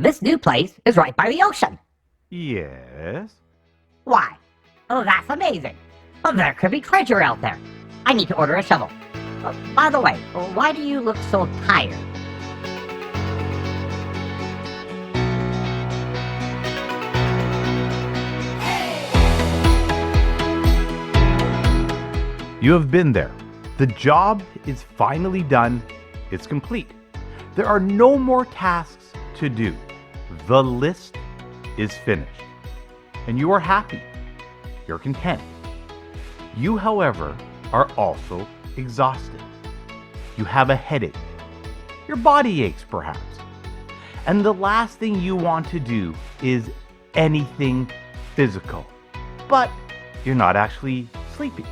This new place is right by the ocean. Yes? Why? Oh, that's amazing. Oh, there could be treasure out there. I need to order a shovel. By the way, why do you look so tired? You have been there. The job is finally done. It's complete. There are no more tasks to do. The list is finished. And you are happy. You're content. You, however, are also exhausted. You have a headache. Your body aches, perhaps. And the last thing you want to do is anything physical. But you're not actually sleepy.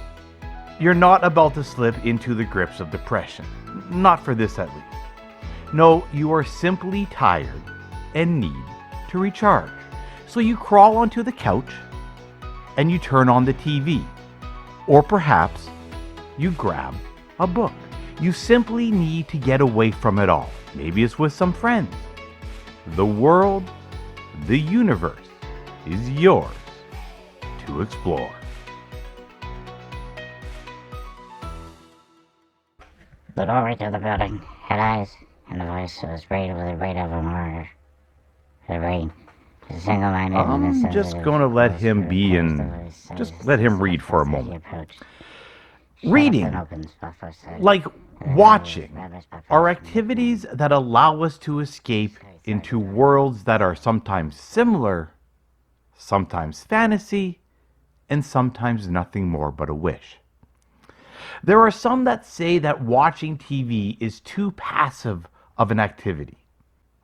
You're not about to slip into the grips of depression. Not for this, at least. No, you are simply tired and need to recharge. So you crawl onto the couch and you turn on the TV. Or perhaps you grab a book. You simply need to get away from it all. Maybe it's with some friends. The world, the universe is yours to explore. The doorway to the building had eyes, and the voice was great with the weight of a murder. The brain is single-minded. I'm just going to let him be and just let him read for a moment. Reading, like watching, are activities that allow us to escape into worlds that are sometimes similar, sometimes fantasy, and sometimes nothing more but a wish. There are some that say that watching TV is too passive of an activity.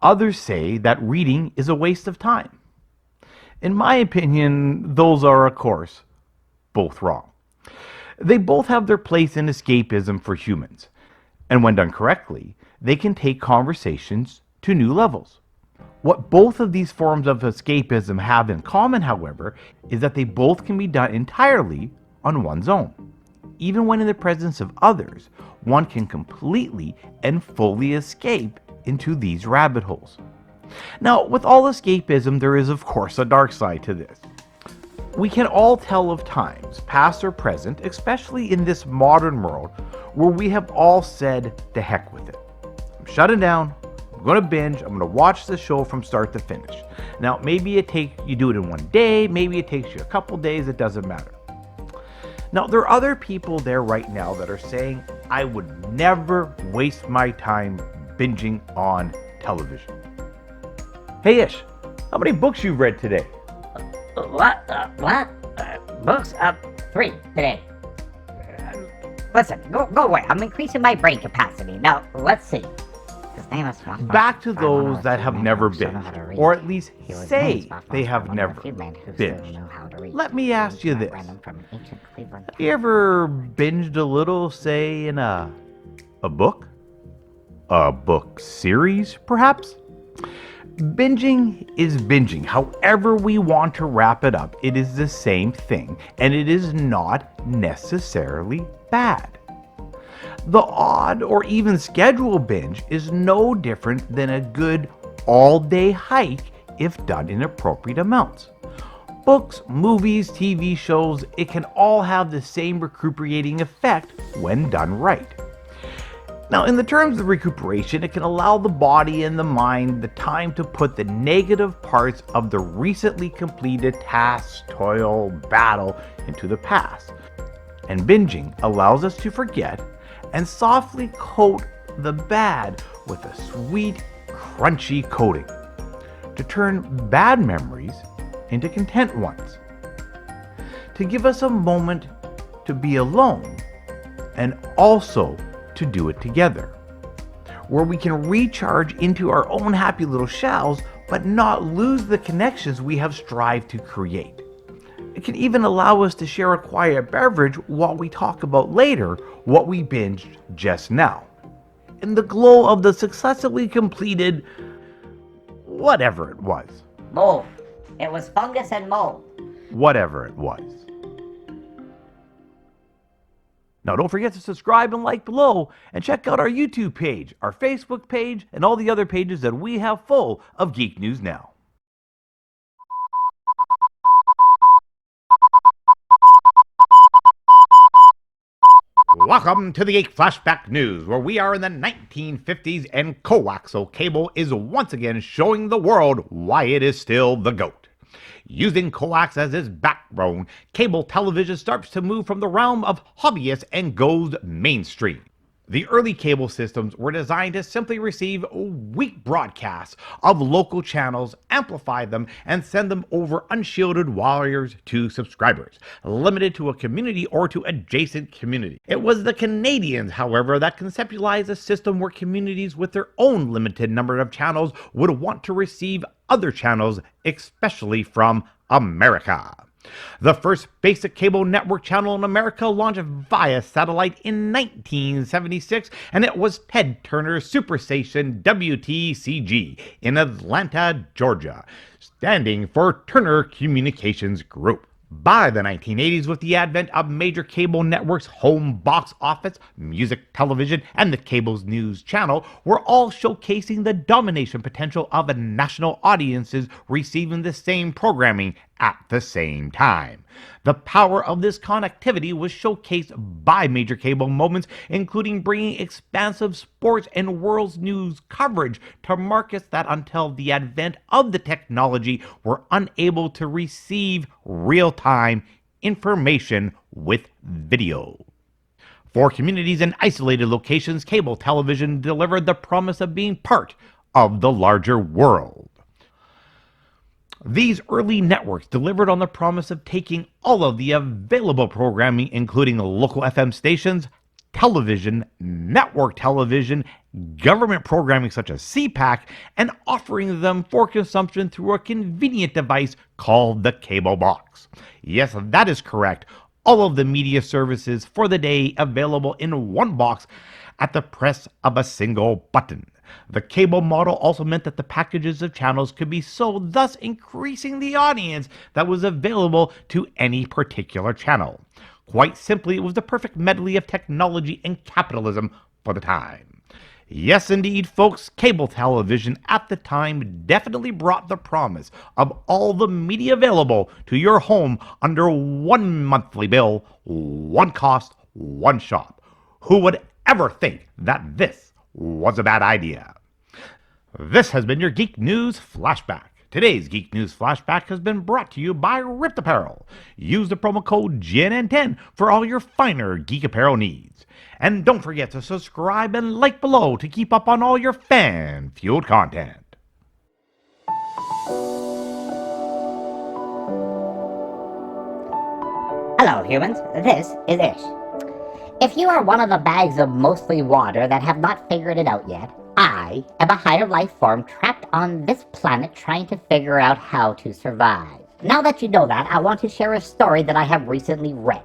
Others say that reading is a waste of time. In my opinion, those are, of course, both wrong. They both have their place in escapism for humans, and when done correctly, they can take conversations to new levels. What both of these forms of escapism have in common, however, is that they both can be done entirely on one's own. Even when in the presence of others, one can completely and fully escape into these rabbit holes. Now, with all escapism, there is of course a dark side to this. We can all tell of times, past or present, especially in this modern world, where we have all said, to heck with it. I'm shutting down, I'm going to binge, I'm going to watch the show from start to finish. Now, maybe you do it in one day, maybe it takes you a couple days, it doesn't matter. Now, there are other people there right now that are saying, I would never waste my time binging on television. Hey Ish, how many books you've read today? What? Books? 3 today. Listen, go away. I'm increasing my brain capacity. Now, let's see. Back to those that have never binged, or at least say they have never binged. Let me ask you this. Have you ever binged a little, say, in a book? A book series, perhaps? Binging is binging. However we want to wrap it up, it is the same thing, and it is not necessarily bad. The odd or even scheduled binge is no different than a good all-day hike if done in appropriate amounts. Books, movies, TV shows, it can all have the same recuperating effect when done right. Now, in the terms of recuperation, it can allow the body and the mind the time to put the negative parts of the recently completed task, toil, battle into the past. And binging allows us to forget and softly coat the bad with a sweet, crunchy coating to turn bad memories into content ones. To give us a moment to be alone and also to do it together, where we can recharge into our own happy little shells but not lose the connections we have strived to create. It can even allow us to share a quiet beverage while we talk about later what we binged just now, in the glow of the successfully completed whatever it was. Mold. It was fungus and mold. Whatever it was. Now, don't forget to subscribe and like below, and check out our YouTube page, our Facebook page, and all the other pages that we have full of geek news now. Welcome to the Geek Flashback News, where we are in the 1950s and coaxial cable is once again showing the world why it is still the GOAT. Using coax as its backbone, cable television starts to move from the realm of hobbyists and goes mainstream. The early cable systems were designed to simply receive weak broadcasts of local channels, amplify them, and send them over unshielded wires to subscribers, limited to a community or to adjacent community. It was the Canadians, however, that conceptualized a system where communities with their own limited number of channels would want to receive other channels, especially from America. The first basic cable network channel in America launched via satellite in 1976, and it was Ted Turner's superstation WTCG in Atlanta, Georgia, standing for Turner Communications Group. By the 1980s, with the advent of major cable networks, home box office, music television, and the cable's news channel were all showcasing the domination potential of national audiences receiving the same programming at the same time. The power of this connectivity was showcased by major cable moments, including bringing expansive sports and world news coverage to markets that, until the advent of the technology, were unable to receive real-time information with video. For communities in isolated locations, cable television delivered the promise of being part of the larger world. These early networks delivered on the promise of taking all of the available programming, including local FM stations, television, network television, government programming such as CPAC, and offering them for consumption through a convenient device called the cable box. Yes, that is correct. All of the media services for the day available in one box at the press of a single button. The cable model also meant that the packages of channels could be sold, thus increasing the audience that was available to any particular channel. Quite simply, it was the perfect medley of technology and capitalism for the time. Yes, indeed, folks, cable television at the time definitely brought the promise of all the media available to your home under one monthly bill, one cost, one shop. Who would ever think that this was a bad idea? This has been your Geek News Flashback. Today's Geek News Flashback has been brought to you by Ripped Apparel. Use the promo code GNN10 for all your finer geek apparel needs. And don't forget to subscribe and like below to keep up on all your fan-fueled content. Hello, humans. This is Ish. If you are one of the bags of mostly water that have not figured it out yet, I am a higher life form trapped on this planet trying to figure out how to survive. Now that you know that, I want to share a story that I have recently read.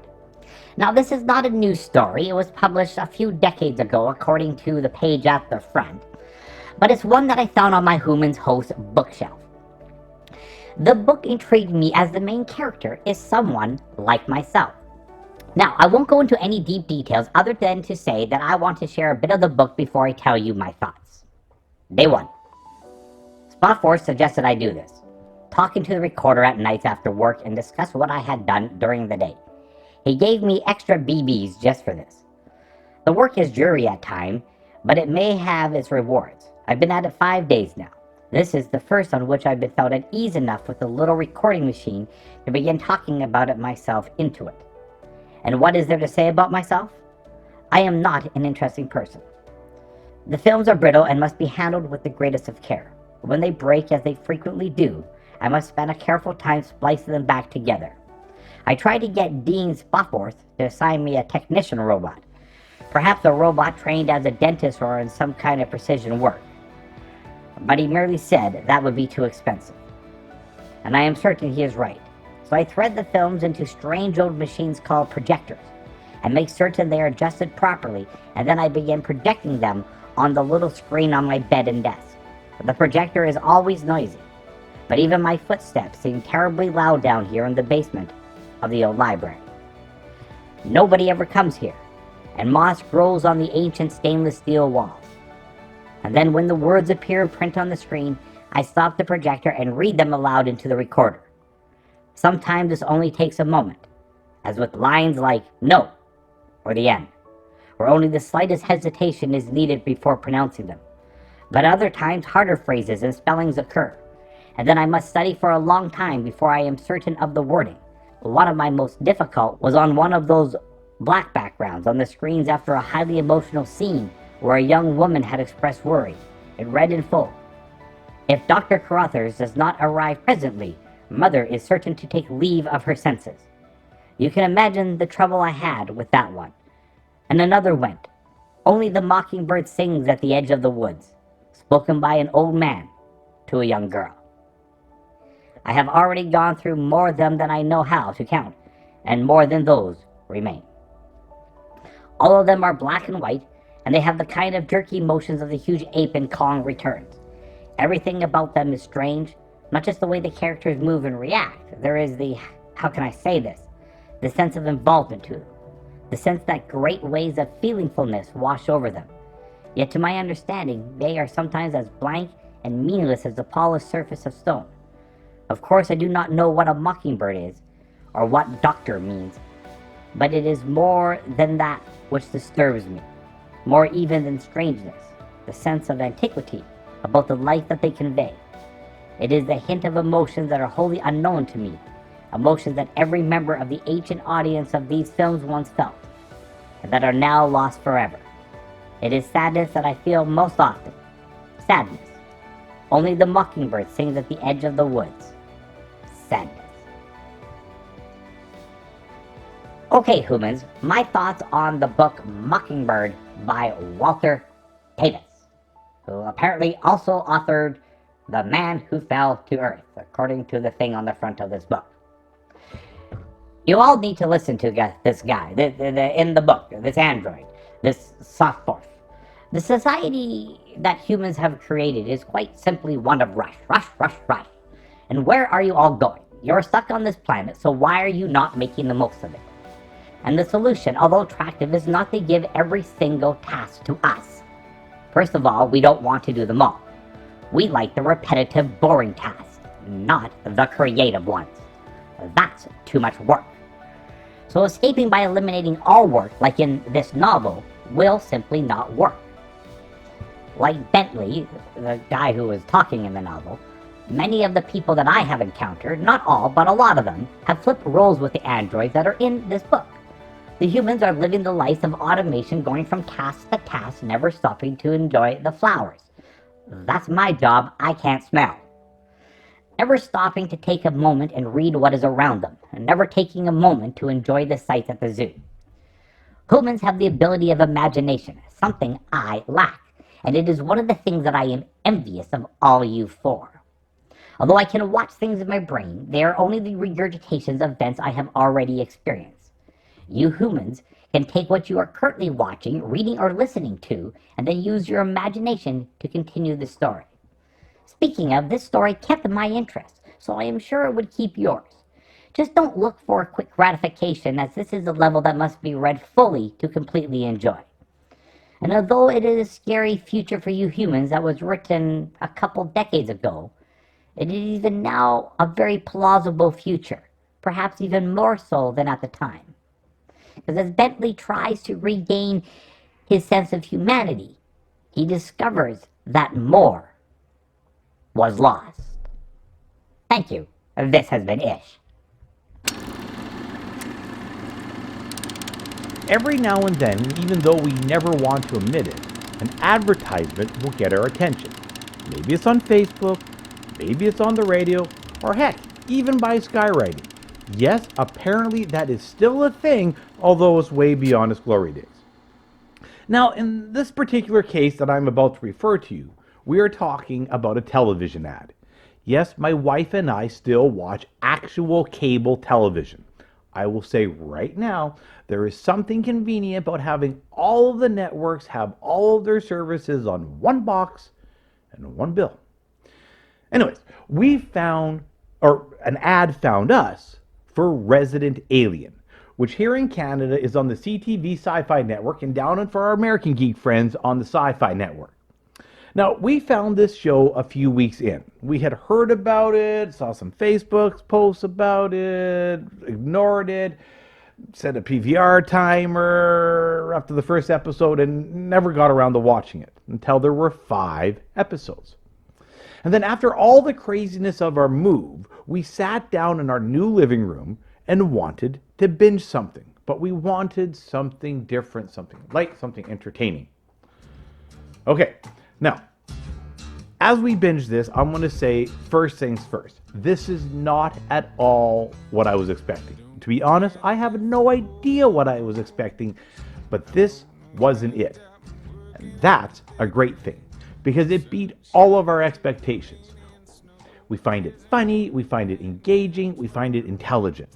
Now, this is not a new story. It was published a few decades ago according to the page at the front, but it's one that I found on my Hoomans host bookshelf. The book intrigued me as the main character is someone like myself. Now, I won't go into any deep details other than to say that I want to share a bit of the book before I tell you my thoughts. Day 1. Spot Force suggested I do this, talking to the recorder at nights after work and discuss what I had done during the day. He gave me extra BBs just for this. The work is dreary at times, but it may have its rewards. I've been at it 5 days now. This is the first on which I've been felt at ease enough with a little recording machine to begin talking about it myself into it. And what is there to say about myself? I am not an interesting person. The films are brittle and must be handled with the greatest of care. When they break, as they frequently do, I must spend a careful time splicing them back together. I tried to get Dean Spotforth to assign me a technician robot. Perhaps a robot trained as a dentist or in some kind of precision work. But he merely said that would be too expensive. And I am certain he is right. So I thread the films into strange old machines called projectors and make certain they are adjusted properly, and then I begin projecting them on the little screen on my bed and desk. The projector is always noisy, but even my footsteps seem terribly loud down here in the basement of the old library. Nobody ever comes here, and moss grows on the ancient stainless steel walls. And then when the words appear in print on the screen, I stop the projector and read them aloud into the recorder. Sometimes this only takes a moment, as with lines like "no" or "the end," where only the slightest hesitation is needed before pronouncing them. But other times harder phrases and spellings occur, and then I must study for a long time before I am certain of the wording. One of my most difficult was on one of those black backgrounds on the screens after a highly emotional scene where a young woman had expressed worry. It read in full, "If Dr. Carruthers does not arrive presently, Mother is certain to take leave of her senses." You can imagine the trouble I had with that one. And another went, "Only the mockingbird sings at the edge of the woods," spoken by an old man to a young girl. I have already gone through more of them than I know how to count, and more than those remain. All of them are black and white, and they have the kind of jerky motions of the huge ape in Kong Returns. Everything about them is strange, not just the way the characters move and react. There is the, how can I say this, the sense of involvement to them, the sense that great waves of feelingfulness wash over them. Yet to my understanding, they are sometimes as blank and meaningless as the polished surface of stone. Of course, I do not know what a mockingbird is, or what doctor means, but it is more than that which disturbs me, more even than strangeness, the sense of antiquity about the life that they convey. It is the hint of emotions that are wholly unknown to me, emotions that every member of the ancient audience of these films once felt, and that are now lost forever. It is sadness that I feel most often. Sadness. Only the mockingbird sings at the edge of the woods. Sadness. Okay, Hoomans, my thoughts on the book Mockingbird by Walter Davis, who apparently also authored The Man Who Fell to Earth, according to the thing on the front of this book. You all need to listen to this guy, in the book, this android, this softforth. The society that humans have created is quite simply one of rush, rush, rush, rush. And where are you all going? You're stuck on this planet, so why are you not making the most of it? And the solution, although attractive, is not to give every single task to us. First of all, we don't want to do them all. We like the repetitive, boring tasks, not the creative ones. That's too much work. So escaping by eliminating all work, like in this novel, will simply not work. Like Bentley, the guy who was talking in the novel, many of the people that I have encountered, not all, but a lot of them, have flipped roles with the androids that are in this book. The humans are living the life of automation, going from task to task, never stopping to enjoy the flowers. That's my job, I can't smell. Never stopping to take a moment and read what is around them, and never taking a moment to enjoy the sights at the zoo. Humans have the ability of imagination, something I lack, and it is one of the things that I am envious of all you for. Although I can watch things in my brain, they are only the regurgitations of events I have already experienced. You humans can take what you are currently watching, reading, or listening to, and then use your imagination to continue the story. Speaking of, this story kept my interest, so I am sure it would keep yours. Just don't look for a quick gratification, as this is a level that must be read fully to completely enjoy. And although it is a scary future for you humans that was written a couple decades ago, it is even now a very plausible future, perhaps even more so than at the time. Because as Bentley tries to regain his sense of humanity, he discovers that more was lost. Thank you. This has been Ish. Every now and then, even though we never want to admit it, an advertisement will get our attention. Maybe it's on Facebook, maybe it's on the radio, or heck, even by skywriting. Yes, apparently that is still a thing, although it's way beyond its glory days. Now, in this particular case that I'm about to refer to you, we are talking about a television ad. Yes, my wife and I still watch actual cable television. I will say right now, there is something convenient about having all of the networks have all of their services on one box and one bill. Anyways, we found, or an ad found us, for Resident Alien, which here in Canada is on the CTV Sci-Fi Network and down for our American geek friends on the Sci-Fi Network. Now, we found this show a few weeks in. We had heard about it, saw some Facebook posts about it, ignored it, set a PVR timer after the first episode, and never got around to watching it until there were 5 episodes. And then after all the craziness of our move, we sat down in our new living room and wanted to binge something. But we wanted something different, something light, something entertaining. Okay. Now, as we binge this, I'm going to say first things first. This is not at all what I was expecting. To be honest, I have no idea what I was expecting, but this wasn't it. And that's a great thing, because it beat all of our expectations. We find it funny, we find it engaging, we find it intelligent.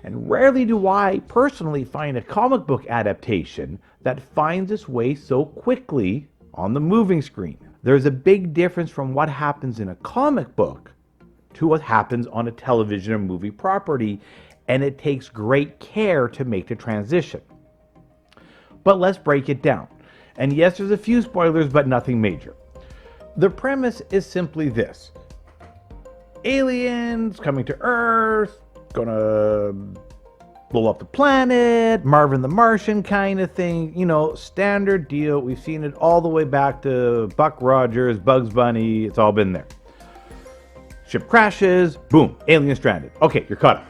And rarely do I personally find a comic book adaptation that finds its way so quickly on the moving screen. There's a big difference from what happens in a comic book to what happens on a television or movie property, and it takes great care to make the transition. But let's break it down. And yes, there's a few spoilers, but nothing major. The premise is simply this. Aliens coming to Earth, gonna blow up the planet, Marvin the Martian kind of thing, standard deal. We've seen it all the way back to Buck Rogers, Bugs Bunny, it's all been there. Ship crashes, boom, alien stranded. Okay, you're caught up.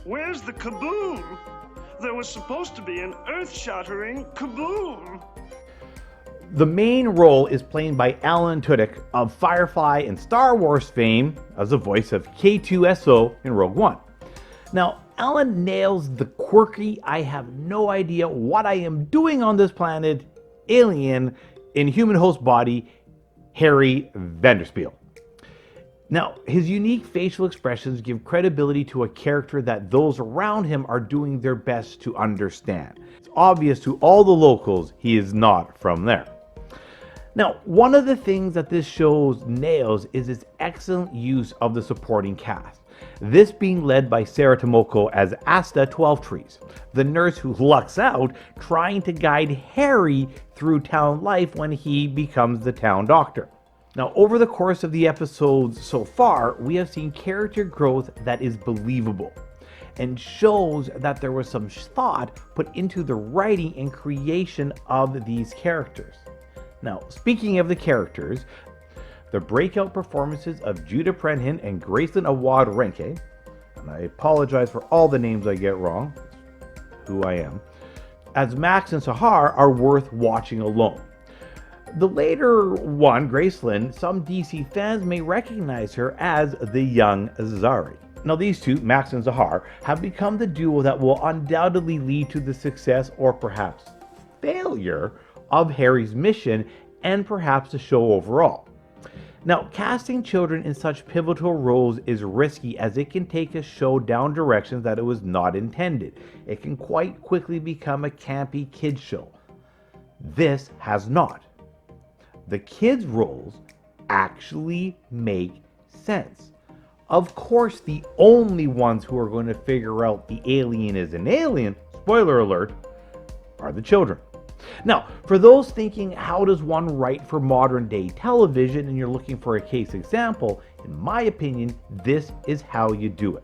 Where's the kaboom? There was supposed to be an earth-shattering kaboom. The main role is played by Alan Tudyk of Firefly and Star Wars fame as the voice of K2SO in Rogue One. Now, Alan nails the quirky, I have no idea what I am doing on this planet, alien in human host body, Harry Vanderspiel. Now, his unique facial expressions give credibility to a character that those around him are doing their best to understand. It's obvious to all the locals he is not from there. Now, one of the things that this show nails is its excellent use of the supporting cast. This being led by Sarah Tomoko as Asta 12trees, the nurse who lucks out trying to guide Harry through town life when he becomes the town doctor. Now, over the course of the episodes so far, we have seen character growth that is believable and shows that there was some thought put into the writing and creation of these characters. Now, speaking of the characters, the breakout performances of Judah Prenhin and Gracelyn Awad-Renke, and I apologize for all the names I get wrong, who I am, as Max and Sahar are worth watching alone. The later one, Gracelyn, some DC fans may recognize her as the young Zari. Now these two, Max and Zahar, have become the duo that will undoubtedly lead to the success or perhaps failure of Harry's mission and perhaps the show overall. Now, casting children in such pivotal roles is risky, as it can take a show down directions that it was not intended. It can quite quickly become a campy kids show. This has not. The kids' roles actually make sense. Of course, the only ones who are going to figure out the alien is an alien, spoiler alert, are the children. Now, for those thinking, how does one write for modern day television, and you're looking for a case example, in my opinion, this is how you do it.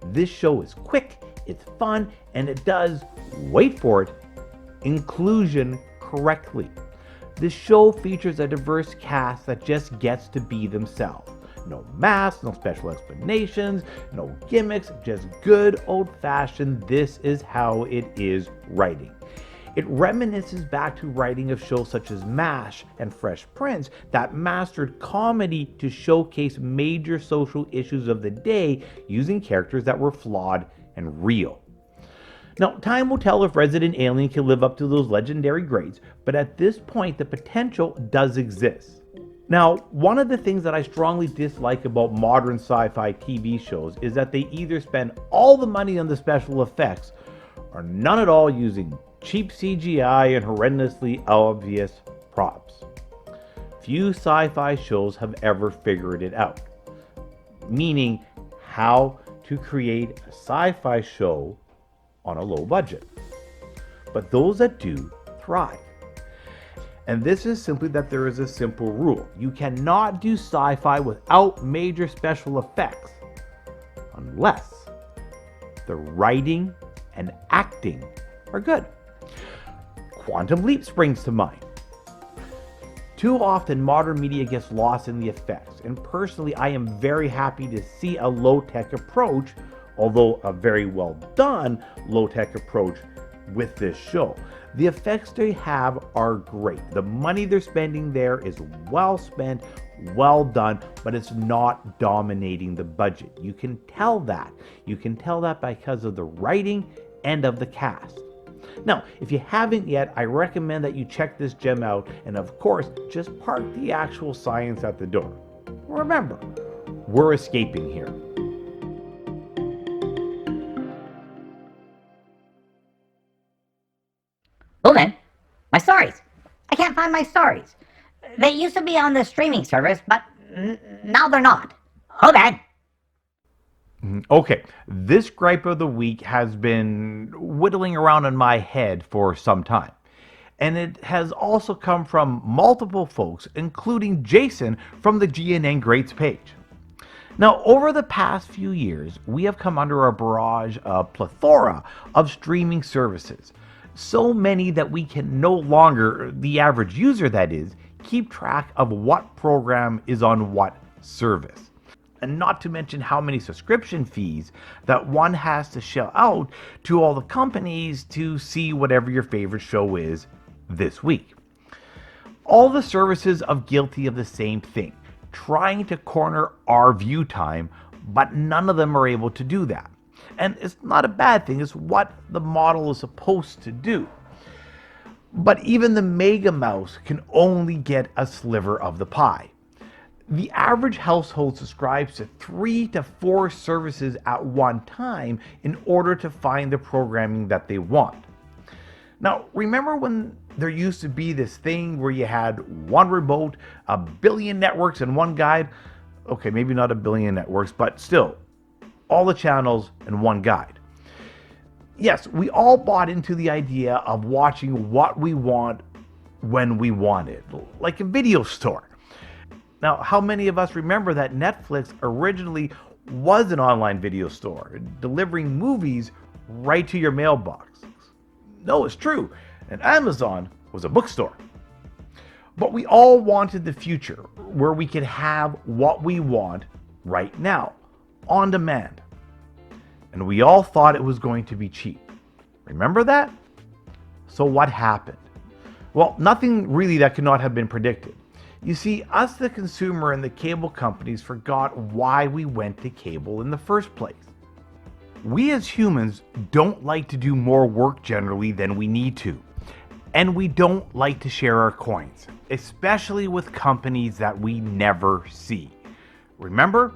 This show is quick, it's fun, and it does, wait for it, inclusion correctly. This show features a diverse cast that just gets to be themselves. No masks, no special explanations, no gimmicks, just good old-fashioned, this is how it is writing. It reminisces back to writing of shows such as MASH and Fresh Prince that mastered comedy to showcase major social issues of the day using characters that were flawed and real. Now, time will tell if Resident Alien can live up to those legendary grades, but at this point the potential does exist. Now, one of the things that I strongly dislike about modern sci-fi TV shows is that they either spend all the money on the special effects or none at all using cheap CGI and horrendously obvious props. Few sci-fi shows have ever figured it out, meaning how to create a sci-fi show on a low budget. But those that do thrive. And this is simply that there is a simple rule. You cannot do sci-fi without major special effects unless the writing and acting are good. Quantum Leap springs to mind. Too often, modern media gets lost in the effects, and personally, I am very happy to see a low-tech approach, although a very well done low-tech approach with this show. The effects they have are great. The money they're spending there is well spent, well done, but it's not dominating the budget. You can tell that. You can tell that because of the writing and of the cast. Now, if you haven't yet, I recommend that you check this gem out, and of course, just park the actual science at the door. Remember, we're escaping here. Oh man, my stories. I can't find my stories. They used to be on the streaming service, but now they're not. Oh man. Okay, this gripe of the week has been whittling around in my head for some time. And it has also come from multiple folks, including Jason from the GNN Greats page. Now, over the past few years, we have come under a plethora of streaming services. So many that we can no longer, the average user that is, keep track of what program is on what service. And not to mention how many subscription fees that one has to shell out to all the companies to see whatever your favorite show is this week. All the services are guilty of the same thing, trying to corner our view time, but none of them are able to do that. And it's not a bad thing, it's what the model is supposed to do. But even the mega mouse can only get a sliver of the pie. The average household subscribes to 3 to 4 services at one time in order to find the programming that they want. Now, remember when there used to be this thing where you had one remote, a billion networks, and one guide? Okay, maybe not a billion networks, but still, all the channels and one guide. Yes, we all bought into the idea of watching what we want when we want it, like a video store. Now, how many of us remember that Netflix originally was an online video store, delivering movies right to your mailbox? No, it's true. And Amazon was a bookstore. But we all wanted the future where we could have what we want right now, on demand. And we all thought it was going to be cheap. Remember that? So what happened? Well, nothing really that could not have been predicted. You see, us the consumer and the cable companies forgot why we went to cable in the first place. We as humans don't like to do more work generally than we need to. And we don't like to share our coins, especially with companies that we never see. Remember?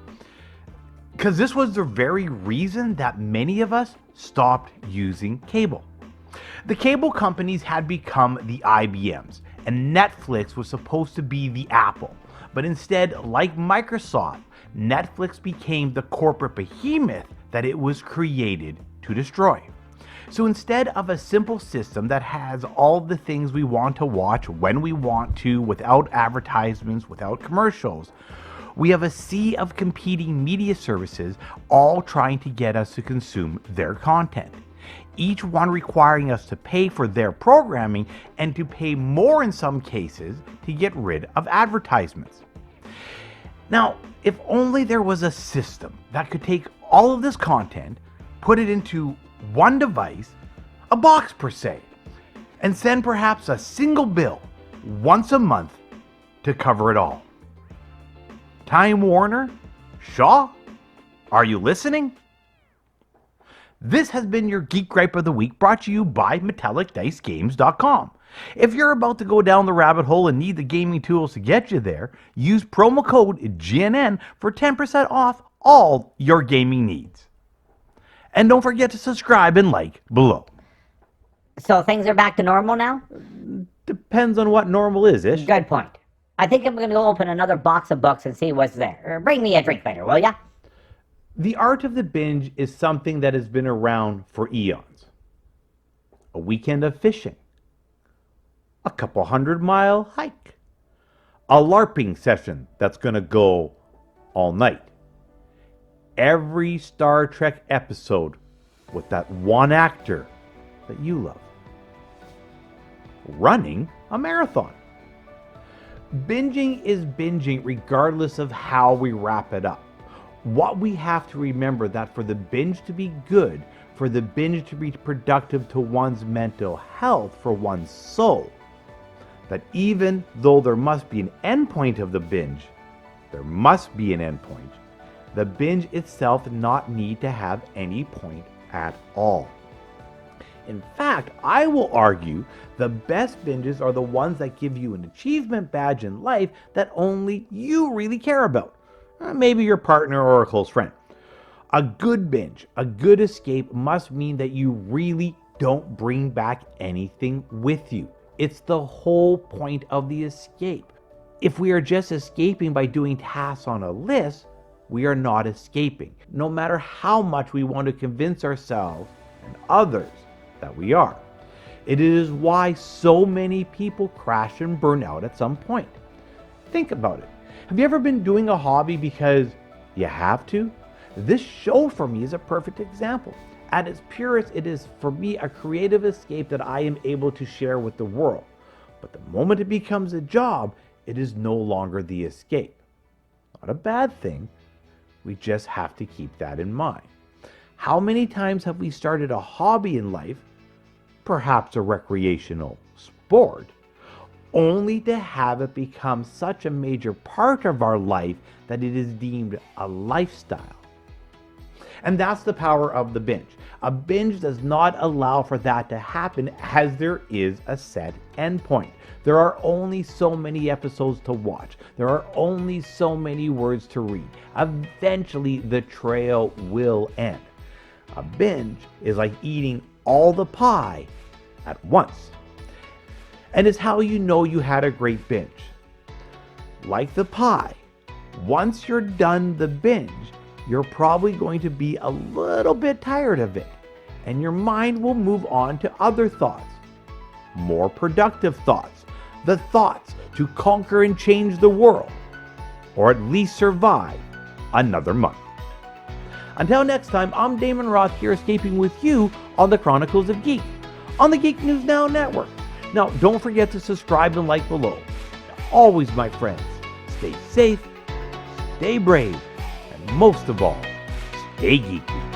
Because this was the very reason that many of us stopped using cable. The cable companies had become the IBMs, and Netflix was supposed to be the Apple. But instead, like Microsoft, Netflix became the corporate behemoth that it was created to destroy. So instead of a simple system that has all the things we want to watch when we want to, without advertisements, without commercials, we have a sea of competing media services all trying to get us to consume their content. Each one requiring us to pay for their programming and to pay more in some cases to get rid of advertisements. Now, if only there was a system that could take all of this content, put it into one device, a box per se, and send perhaps a single bill once a month to cover it all. Time Warner? Shaw? Are you listening? This has been your Geek Gripe of the Week, brought to you by MetallicDiceGames.com. If you're about to go down the rabbit hole and need the gaming tools to get you there, use promo code GNN for 10% off all your gaming needs. And don't forget to subscribe and like below. So things are back to normal now? Depends on what normal is, Ish. Good point. I think I'm going to go open another box of books and see what's there. Bring me a drink later, will ya? The art of the binge is something that has been around for eons. a weekend of fishing, a couple 100-mile hike, a LARPing session that's going to go all night. Every Star Trek episode with that one actor that you love. Running a marathon. Binging is binging regardless of how we wrap it up. What we have to remember that for the binge to be good, for the binge to be productive to one's mental health, for one's soul, that even though there must be an endpoint of the binge, there must be an endpoint. The binge itself not need to have any point at all. In fact, I will argue the best binges are the ones that give you an achievement badge in life that only you really care about. Maybe your partner or a close friend. A good binge, a good escape must mean that you really don't bring back anything with you. It's the whole point of the escape. If we are just escaping by doing tasks on a list, we are not escaping, no matter how much we want to convince ourselves and others that we are. It is why so many people crash and burn out at some point. Think about it. Have you ever been doing a hobby because you have to? This show for me is a perfect example. At its purest, it is for me a creative escape that I am able to share with the world. But the moment it becomes a job, it is no longer the escape. Not a bad thing. We just have to keep that in mind. How many times have we started a hobby in life, perhaps a recreational sport, only to have it become such a major part of our life that it is deemed a lifestyle? And that's the power of the binge. A binge does not allow for that to happen, as there is a set endpoint. There are only so many episodes to watch. There are only so many words to read. Eventually, the trail will end. A binge is like eating all the pie at once. And it's how you know you had a great binge. Like the pie, once you're done the binge, you're probably going to be a little bit tired of it, and your mind will move on to other thoughts, more productive thoughts, the thoughts to conquer and change the world, or at least survive another month. Until next time, I'm Damon Roth here, escaping with you on the Chronicles of Geek, on the Geek News Now Network. Now, don't forget to subscribe and like below. Always, my friends, stay safe, stay brave, and most of all, stay geeky.